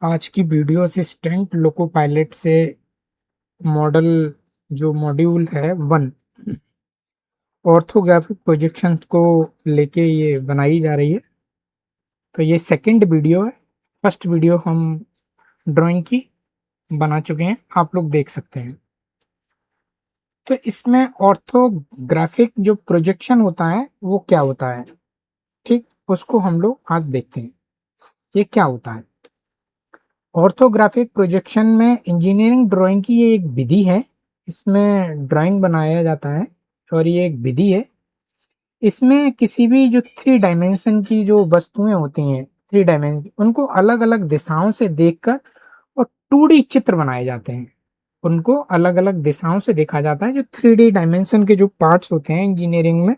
आज की video assistant loco pilot से मॉडल जो मॉड्यूल है 1 ऑर्थोग्राफिक प्रोजेक्शन को लेके ये बनाई जा रही है। तो ये सेकंड वीडियो है। फर्स्ट वीडियो हम ड्राइंग की बना चुके हैं, आप लोग देख सकते हैं। तो इसमें ऑर्थोग्राफिक जो प्रोजेक्शन होता है वो क्या होता है, ठीक, उसको हम लोग आज देखते हैं ये क्या होता है। ऑर्थोग्राफिक प्रोजेक्शन में इंजीनियरिंग ड्राइंग की ये एक विधि है। इसमें ड्राइंग बनाया जाता है और ये एक विधि है। इसमें किसी भी जो 3 डायमेंशन की जो वस्तुएं होती हैं, 3 डायमेंशन, उनको अलग अलग दिशाओं से देखकर और 2D चित्र बनाए जाते हैं। उनको अलग अलग दिशाओं से देखा जाता है। जो 3D डायमेंशन के जो पार्ट्स होते हैं इंजीनियरिंग में,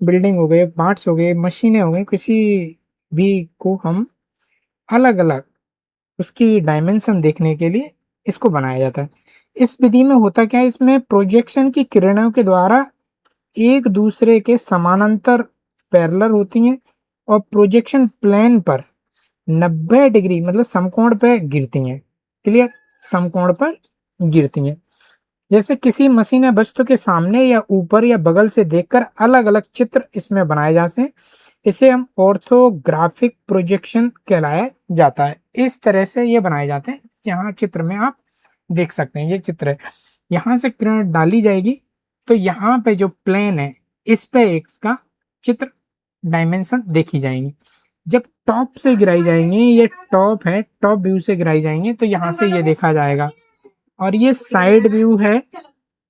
बिल्डिंग हो गए, पार्ट्स हो गए, मशीनें हो गई, किसी भी को हम अलग अलग उसकी डायमेंशन देखने के लिए इसको बनाया जाता है। इस विधि में होता क्या है, इसमें प्रोजेक्शन की किरणों के द्वारा एक दूसरे के समानांतर पैरेलल होती हैं और प्रोजेक्शन प्लेन पर 90 डिग्री मतलब समकोण पर गिरती हैं। क्लियर, समकोण पर गिरती हैं। जैसे किसी मशीन या वस्तु के सामने या ऊपर या बगल से देखकर अलग अलग चित्र इसमें बनाए जाते हैं। इसे हम ऑर्थोग्राफिक प्रोजेक्शन कहलाया जाता है। इस तरह से ये बनाए जाते हैं। यहाँ चित्र में आप देख सकते हैं, ये चित्र है, यहाँ से किरण डाली जाएगी तो यहाँ पे जो प्लेन है इस पे इसका चित्र डायमेंशन देखी जाएंगी। जब टॉप से गिराई जाएंगी, ये टॉप है, टॉप व्यू से गिराई जाएंगे तो यहाँ से ये देखा जाएगा। और ये साइड व्यू है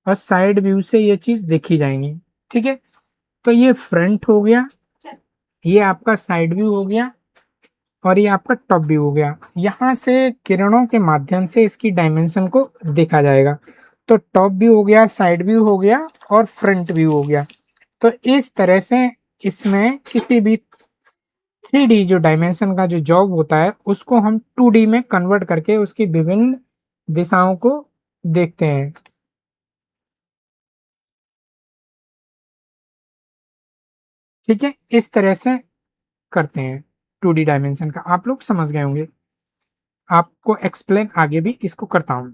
और साइड व्यू से ये चीज देखी जाएंगी। ठीक है, तो ये फ्रंट हो गया, ये आपका साइड व्यू हो गया और ये आपका टॉप व्यू हो गया। यहाँ से किरणों के माध्यम से इसकी डायमेंशन को देखा जाएगा। तो टॉप व्यू हो गया, साइड व्यू हो गया और फ्रंट व्यू हो गया। तो इस तरह से इसमें किसी भी 3D जो डायमेंशन का जो जॉब होता है उसको हम 2D में कन्वर्ट करके उसकी विभिन्न दिशाओं को देखते हैं। ठीक है, इस तरह से करते हैं 2D डायमेंशन का। आप लोग समझ गए होंगे, आपको एक्सप्लेन आगे भी इसको करता हूं।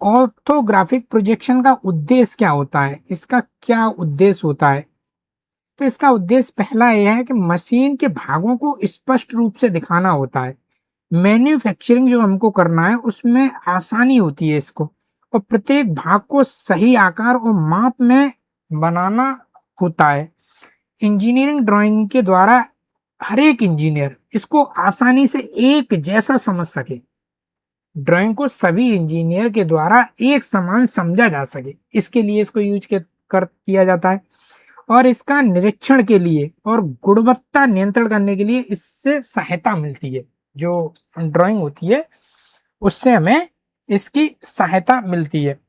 ऑर्थोग्राफिक प्रोजेक्शन का उद्देश्य क्या होता है, इसका क्या उद्देश्य होता है? तो इसका उद्देश्य पहला यह है कि मशीन के भागों को स्पष्ट रूप से दिखाना होता है। मैन्युफैक्चरिंग जो हमको करना है उसमें आसानी होती है इसको, और प्रत्येक भाग को सही आकार और माप में बनाना होता है। इंजीनियरिंग ड्राइंग के द्वारा हर एक इंजीनियर इसको आसानी से एक जैसा समझ सके, ड्राइंग को सभी इंजीनियर के द्वारा एक समान समझा जा सके, इसके लिए इसको यूज किया जाता है। और इसका निरीक्षण के लिए और गुणवत्ता नियंत्रण करने के लिए इससे सहायता मिलती है। जो ड्राइंग होती है उससे हमें इसकी सहायता मिलती है।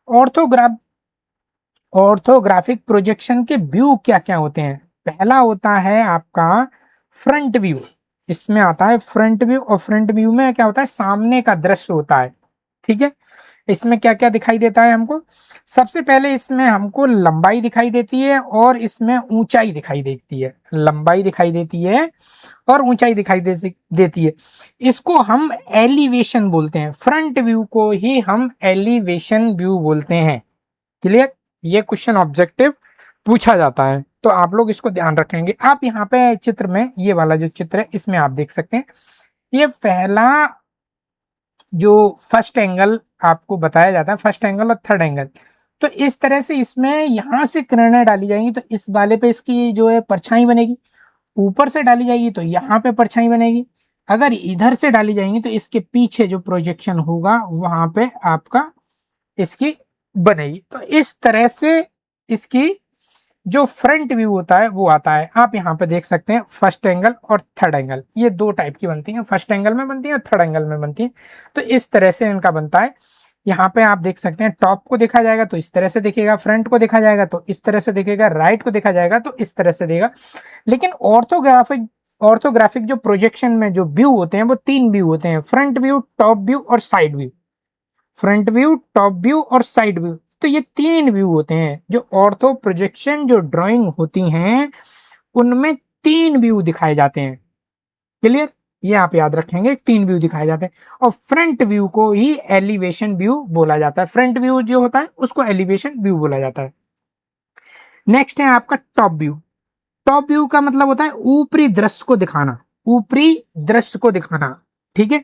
ऑर्थोग्राफ ऑर्थोग्राफिक प्रोजेक्शन के व्यू क्या क्या होते हैं? पहला होता है आपका फ्रंट व्यू। इसमें आता है फ्रंट व्यू, और फ्रंट व्यू में क्या होता है, सामने का दृश्य होता है। ठीक है, इसमें क्या क्या दिखाई देता है हमको? सबसे पहले इसमें हमको लंबाई दिखाई देती है और इसमें ऊंचाई दिखाई देती है। लंबाई दिखाई देती है और ऊंचाई देती है। इसको हम एलिवेशन बोलते हैं। फ्रंट व्यू को ही हम एलिवेशन व्यू बोलते हैं। क्लियर, ये क्वेश्चन ऑब्जेक्टिव पूछा जाता है तो आप लोग इसको ध्यान रखेंगे। आप यहाँ पे चित्र में, ये वाला जो चित्र है इसमें आप देख सकते हैं, ये पहला जो फर्स्ट एंगल आपको बताया जाता है, फर्स्ट एंगल और थर्ड एंगल। तो इस तरह से इसमें यहां से किरणें डाली जाएंगी तो इस वाले पे इसकी जो है परछाई बनेगी। ऊपर से डाली जाएगी तो यहाँ पे परछाई बनेगी। अगर इधर से डाली जाएंगी तो इसके पीछे जो प्रोजेक्शन होगा वहां पे आपका इसकी बनेगी। तो इस तरह से इसकी जो फ्रंट व्यू होता है वो आता है। आप यहाँ पे देख सकते हैं फर्स्ट एंगल और थर्ड एंगल, ये दो टाइप की बनती हैं, फर्स्ट एंगल में बनती है और थर्ड एंगल में बनती है। तो इस तरह से इनका बनता है। यहाँ पे आप देख सकते हैं टॉप को देखा जाएगा तो इस तरह से दिखेगा, फ्रंट को देखा जाएगा तो इस तरह से दिखेगा, राइट को देखा जाएगा तो इस तरह से देगा। लेकिन ऑर्थोग्राफिक जो प्रोजेक्शन में जो व्यू होते हैं वो 3 व्यू होते हैं, फ्रंट व्यू, टॉप व्यू और side view. Front view, top view और साइड व्यू, तो ये 3 व्यू होते हैं। जो ऑर्थो प्रोजेक्शन जो ड्राइंग होती हैं उनमें 3 व्यू दिखाए जाते हैं। क्लियर, ये आप याद रखेंगे, 3 व्यू दिखाए जाते हैं। और फ्रंट व्यू को ही एलिवेशन व्यू बोला जाता है। फ्रंट व्यू जो होता है उसको एलिवेशन व्यू बोला जाता है। नेक्स्ट है आपका टॉप व्यू। टॉप व्यू का मतलब होता है ऊपरी दृश्य को दिखाना, ऊपरी दृश्य को दिखाना, ठीक है।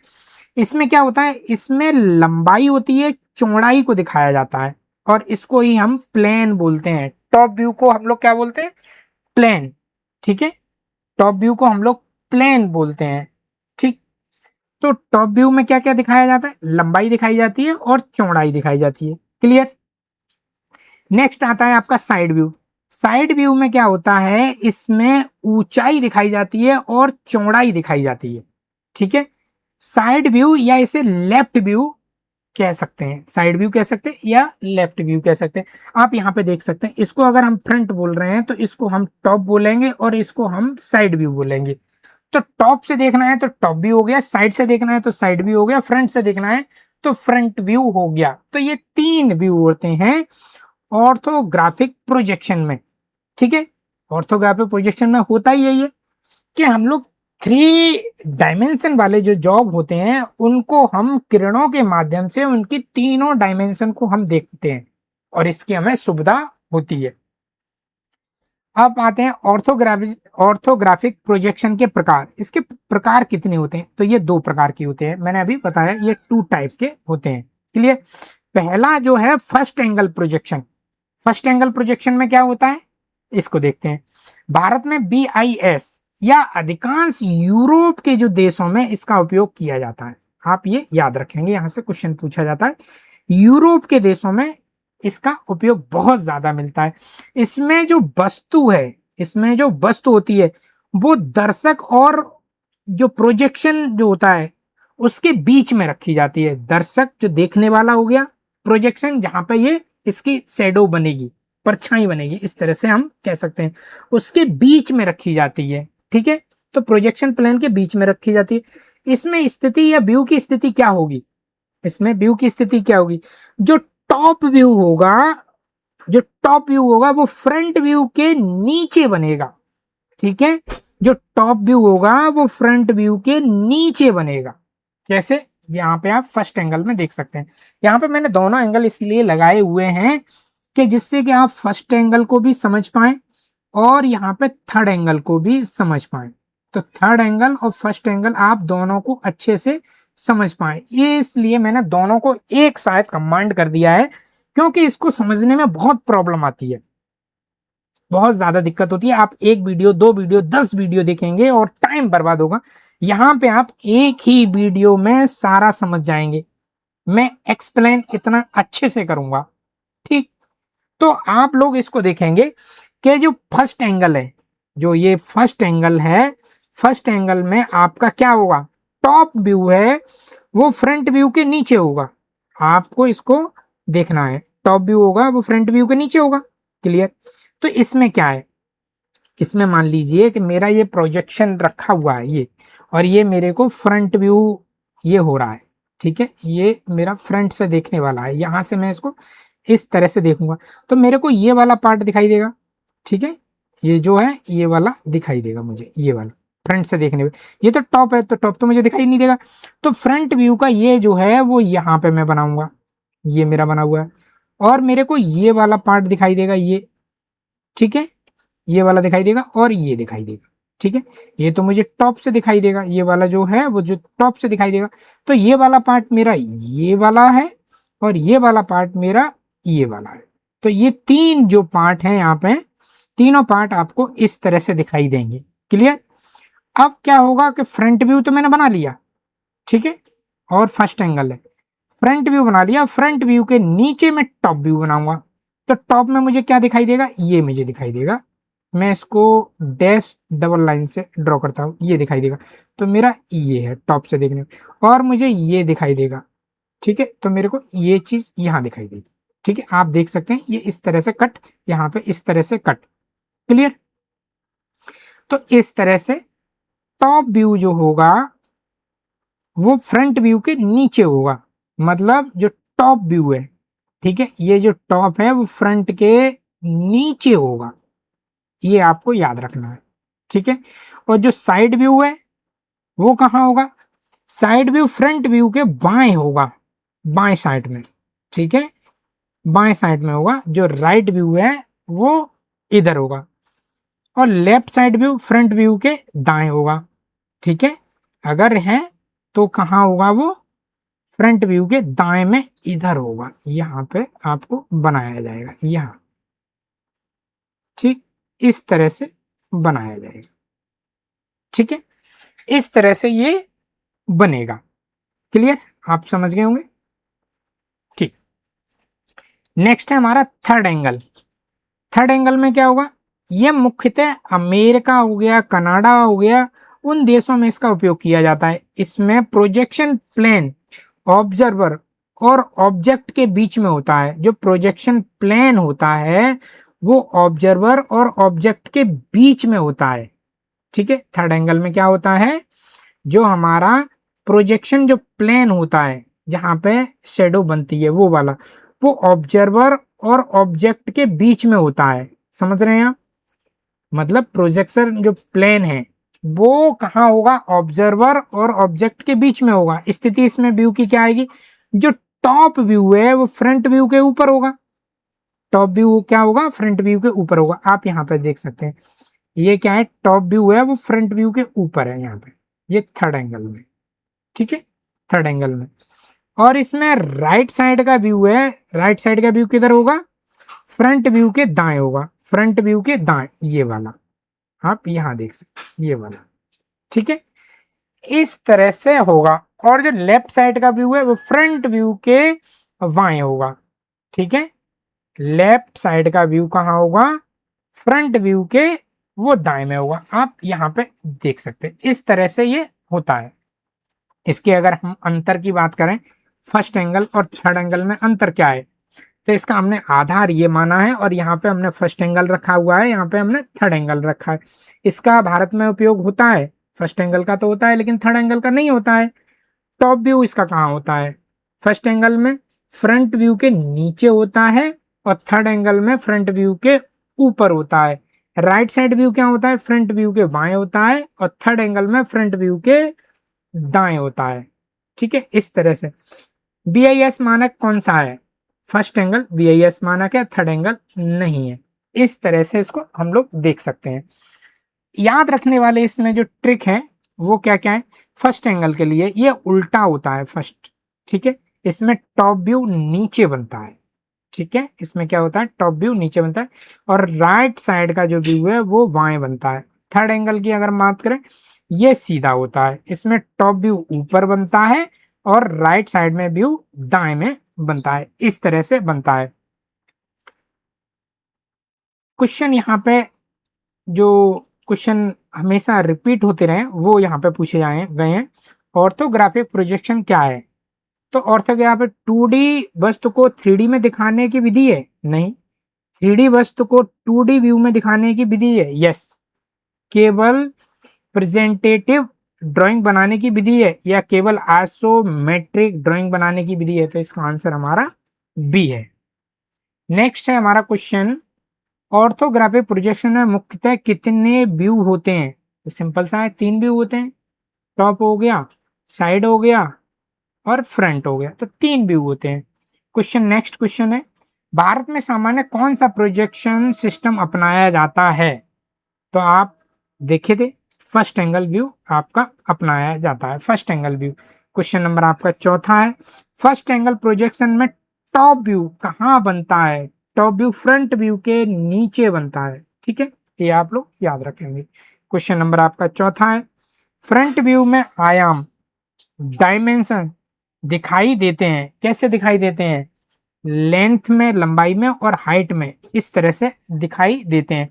इसमें क्या होता है, इसमें लंबाई होती है, चौड़ाई को दिखाया जाता है, और इसको ही हम प्लेन बोलते हैं। टॉप व्यू को हम लोग क्या बोलते हैं, प्लेन, ठीक है। टॉप व्यू को हम लोग प्लेन बोलते हैं, ठीक। तो टॉप व्यू में क्या क्या दिखाया जाता है, लंबाई दिखाई जाती है और चौड़ाई दिखाई जाती है, क्लियर। नेक्स्ट आता है आपका साइड व्यू। साइड व्यू में क्या होता है, इसमें ऊंचाई दिखाई जाती है और चौड़ाई दिखाई जाती है, ठीक है। साइड व्यू या इसे लेफ्ट व्यू कह सकते हैं, साइड व्यू कह सकते हैं या लेफ्ट व्यू कह सकते हैं। आप यहाँ पे देख सकते हैं, इसको अगर हम फ्रंट बोल रहे हैं तो इसको हम टॉप बोलेंगे और इसको हम साइड व्यू बोलेंगे। तो टॉप से देखना है तो टॉप व्यू हो गया, साइड से देखना है तो साइड व्यू हो गया, फ्रंट से देखना है तो फ्रंट व्यू हो गया। तो ये 3 व्यू होते हैं ऑर्थोग्राफिक प्रोजेक्शन में, ठीक है। ऑर्थोग्राफिक प्रोजेक्शन में होता ही यही है कि हम लोग 3 डायमेंशन वाले जो जॉब होते हैं उनको हम किरणों के माध्यम से उनकी तीनों डायमेंशन को हम देखते हैं और इसकी हमें सुविधा होती है। अब आते हैं ऑर्थोग्राफिक प्रोजेक्शन के प्रकार। इसके प्रकार कितने होते हैं, तो ये 2 प्रकार के होते हैं, मैंने अभी बताया ये 2 टाइप के होते हैं, क्लियर। पहला जो है first angle projection. First angle projection में क्या होता है, इसको देखते हैं। भारत में BIS या अधिकांश यूरोप के जो देशों में इसका उपयोग किया जाता है। आप ये याद रखेंगे, यहां से क्वेश्चन पूछा जाता है। यूरोप के देशों में इसका उपयोग बहुत ज्यादा मिलता है। इसमें जो वस्तु है, इसमें जो वस्तु होती है वो दर्शक और जो प्रोजेक्शन जो होता है उसके बीच में रखी जाती है। दर्शक जो देखने वाला हो गया, प्रोजेक्शन जहां पे ये इसकी शैडो बनेगी, परछाई बनेगी, इस तरह से हम कह सकते हैं, उसके बीच में रखी जाती है, ठीक है। तो प्रोजेक्शन प्लेन के बीच में रखी जाती है। इसमें स्थिति या व्यू की स्थिति क्या होगी, इसमें व्यू की स्थिति क्या होगी, जो टॉप व्यू होगा, जो टॉप व्यू होगा वो फ्रंट व्यू के नीचे बनेगा, ठीक है। जो टॉप व्यू होगा वो फ्रंट व्यू के नीचे बनेगा। कैसे, यहाँ पे आप फर्स्ट एंगल में देख सकते हैं। यहाँ पे मैंने दोनों एंगल इसलिए लगाए हुए हैं कि जिससे कि आप फर्स्ट एंगल को भी समझ पाए और यहाँ पे थर्ड एंगल को भी समझ पाए। तो थर्ड एंगल और फर्स्ट एंगल आप दोनों को अच्छे से समझ पाए, ये इसलिए मैंने दोनों को एक साथ कंबाइंड कर दिया है, क्योंकि इसको समझने में बहुत प्रॉब्लम आती है, बहुत ज्यादा दिक्कत होती है। आप 1 वीडियो 2 वीडियो 10 वीडियो देखेंगे और टाइम बर्बाद होगा। यहाँ पे आप एक ही वीडियो में सारा समझ जाएंगे, मैं एक्सप्लेन इतना अच्छे से करूंगा, ठीक। तो आप लोग इसको देखेंगे कि जो फर्स्ट एंगल है, जो ये फर्स्ट एंगल है, फर्स्ट एंगल में आपका क्या होगा, टॉप व्यू है वो फ्रंट व्यू के नीचे होगा। आपको इसको देखना है, टॉप व्यू होगा वो फ्रंट व्यू के नीचे होगा, क्लियर। तो इसमें क्या है, इसमें मान लीजिए कि मेरा ये प्रोजेक्शन रखा हुआ है ये, और ये मेरे को फ्रंट व्यू ये हो रहा है, ठीक है। ये मेरा फ्रंट से देखने वाला है, यहां से मैं इसको इस तरह से देखूंगा तो मेरे को ये वाला पार्ट दिखाई देगा, ठीक है। ये जो है ये वाला दिखाई देगा मुझे, ये वाला फ्रंट से देखने में। ये तो टॉप है तो टॉप तो मुझे दिखाई नहीं देगा। तो फ्रंट व्यू का ये जो है वो यहाँ पे मैं बनाऊंगा, ये मेरा बना हुआ है, और मेरे को ये वाला पार्ट दिखाई देगा, ये, ठीक है। ये वाला दिखाई देगा और ये दिखाई देगा, ठीक है। ये तो मुझे टॉप से दिखाई देगा, ये वाला जो है वो जो टॉप से दिखाई देगा। तो ये वाला पार्ट मेरा ये वाला है और ये वाला पार्ट मेरा ये वाला है। तो ये 3 जो पार्ट हैं यहाँ पे, तीनों पार्ट आपको इस तरह से दिखाई देंगे, क्लियर। अब क्या होगा कि फ्रंट व्यू तो मैंने बना लिया, ठीक है, और फर्स्ट एंगल है, फ्रंट व्यू बना लिया। फ्रंट व्यू के नीचे मैं टॉप व्यू बनाऊंगा, तो टॉप में मुझे क्या दिखाई देगा, ये मुझे दिखाई देगा। मैं इसको डैश डबल लाइन से ड्रॉ करता हूँ, ये दिखाई देगा। तो मेरा ये है टॉप से देखने में, और मुझे ये दिखाई देगा, ठीक है। तो मेरे को ये चीज यहाँ दिखाई देगी, ठीक है। आप देख सकते हैं ये इस तरह से कट, यहाँ पे इस तरह से कट, क्लियर। तो इस तरह से टॉप व्यू जो होगा वो फ्रंट व्यू के नीचे होगा, मतलब जो टॉप व्यू है, ठीक है, ये जो टॉप है वो फ्रंट के नीचे होगा, ये आपको याद रखना है, ठीक है। और जो साइड व्यू है वो कहाँ होगा? साइड व्यू फ्रंट व्यू के बाएं होगा, बाएं साइड में, ठीक है, बाएं साइड में होगा। जो राइट व्यू है वो इधर होगा, और left side view front view के दाएं होगा, ठीक है। अगर है तो कहाँ होगा वो? फ्रंट व्यू के दाएं में इधर होगा, यहाँ पे आपको बनाया जाएगा, यहाँ, ठीक, इस तरह से बनाया जाएगा, ठीक है। इस तरह से ये बनेगा। क्लियर? आप समझ गए होंगे, ठीक। नेक्स्ट है हमारा थर्ड एंगल। थर्ड एंगल में क्या होगा? यह मुख्यतः अमेरिका हो गया, कनाडा हो गया, उन देशों में इसका उपयोग किया जाता है। इसमें प्रोजेक्शन प्लेन ऑब्जर्वर और ऑब्जेक्ट के बीच में होता है। जो प्रोजेक्शन प्लेन होता है वो ऑब्जर्वर और ऑब्जेक्ट के बीच में होता है, ठीक है। थर्ड एंगल में क्या होता है? जो हमारा प्रोजेक्शन जो प्लेन होता है जहां पे शेडो बनती है वो वाला, वो ऑब्जर्वर और ऑब्जेक्ट के बीच में होता है। समझ रहे हैं आप? मतलब प्रोजेक्शन जो प्लेन है वो कहाँ होगा? ऑब्जर्वर और ऑब्जेक्ट के बीच में होगा। स्थिति इसमें व्यू की क्या आएगी? जो टॉप व्यू है वो फ्रंट व्यू के ऊपर होगा। टॉप व्यू क्या होगा? फ्रंट व्यू के ऊपर होगा। आप यहाँ पे देख सकते हैं, ये क्या है? टॉप व्यू है वो फ्रंट व्यू के ऊपर है यहाँ पे, ये थर्ड एंगल में, ठीक है, थर्ड एंगल में। और इसमें राइट साइड का व्यू है, राइट साइड का व्यू किधर होगा? फ्रंट व्यू के दाएं होगा, फ्रंट व्यू के दाएं, ये वाला आप यहां देख सकते हैं, ये वाला, ठीक है, इस तरह से होगा। और जो लेफ्ट साइड का व्यू है वो फ्रंट व्यू के बाएं होगा, ठीक है। लेफ्ट साइड का व्यू कहाँ होगा? फ्रंट व्यू के वो दाएं में होगा। आप यहाँ पे देख सकते हैं, इस तरह से ये होता है। इसके अगर हम अंतर की बात करें, फर्स्ट एंगल और थर्ड एंगल में अंतर क्या है, तो इसका हमने आधार ये माना है, और यहाँ पे हमने फर्स्ट एंगल रखा हुआ है, यहाँ पे हमने थर्ड एंगल रखा है। इसका भारत में उपयोग होता है, फर्स्ट एंगल का तो होता है लेकिन थर्ड एंगल का नहीं होता है। टॉप व्यू इसका कहाँ होता है? फर्स्ट एंगल में फ्रंट व्यू के नीचे होता है, और थर्ड एंगल में फ्रंट व्यू के ऊपर होता है। राइट साइड व्यू क्या होता है? फ्रंट व्यू के बाएं होता है, और थर्ड एंगल में फ्रंट व्यू के दाएं होता है, ठीक है। इस तरह से BIS मानक कौन सा है? फर्स्ट एंगल BIS मानक है, थर्ड एंगल नहीं है। इस तरह से इसको हम लोग देख सकते हैं। याद रखने वाले इसमें जो ट्रिक है वो क्या क्या है? फर्स्ट एंगल के लिए ये उल्टा होता है फर्स्ट, ठीक है। इसमें टॉप व्यू नीचे बनता है, ठीक है, इसमें क्या होता है? टॉप व्यू नीचे बनता है, और राइट साइड का जो व्यू है वो बाएं बनता है। थर्ड एंगल की अगर बात करें, ये सीधा होता है, इसमें टॉप व्यू ऊपर बनता है और राइट साइड में व्यू दाएं में बनता है। इस तरह से बनता है। क्वेश्चन यहाँ पे जो क्वेश्चन हमेशा रिपीट होते रहे वो यहाँ पे पूछे गए हैं। ऑर्थोग्राफिक प्रोजेक्शन क्या है? तो ऑर्थोग्राफिक 2D वस्तु को 3D में दिखाने की विधि है? नहीं। 3D वस्तु को 2D व्यू में दिखाने की विधि है? यस। केवल प्रेजेंटेटिव ड्राइंग बनाने की विधि है, या केवल आइसोमेट्रिक ड्राइंग बनाने की विधि है? तो इसका आंसर हमारा बी है। नेक्स्ट है हमारा क्वेश्चन, ऑर्थोग्राफिक प्रोजेक्शन में मुख्यतः कितने व्यू होते हैं? तो सिंपल सा है, 3 व्यू होते हैं। टॉप हो गया, साइड हो गया, और फ्रंट हो गया, तो 3 व्यू होते हैं। क्वेश्चन, नेक्स्ट क्वेश्चन है, भारत में सामान्य कौन सा प्रोजेक्शन सिस्टम अपनाया जाता है? तो आप देखे थे, फर्स्ट एंगल व्यू आपका अपनाया जाता है, first angle view. Question number आपका चौथा है, फर्स्ट एंगल प्रोजेक्शन में टॉप व्यू कहाँ बनता है? टॉप व्यू फ्रंट व्यू के नीचे बनता है, ठीक है, ये आप लोग याद रखेंगे। क्वेश्चन नंबर आपका चौथा है, फ्रंट व्यू में आयाम डायमेंशन दिखाई देते हैं, कैसे दिखाई देते हैं? लेंथ में, लंबाई में, और हाइट में, इस तरह से दिखाई देते हैं।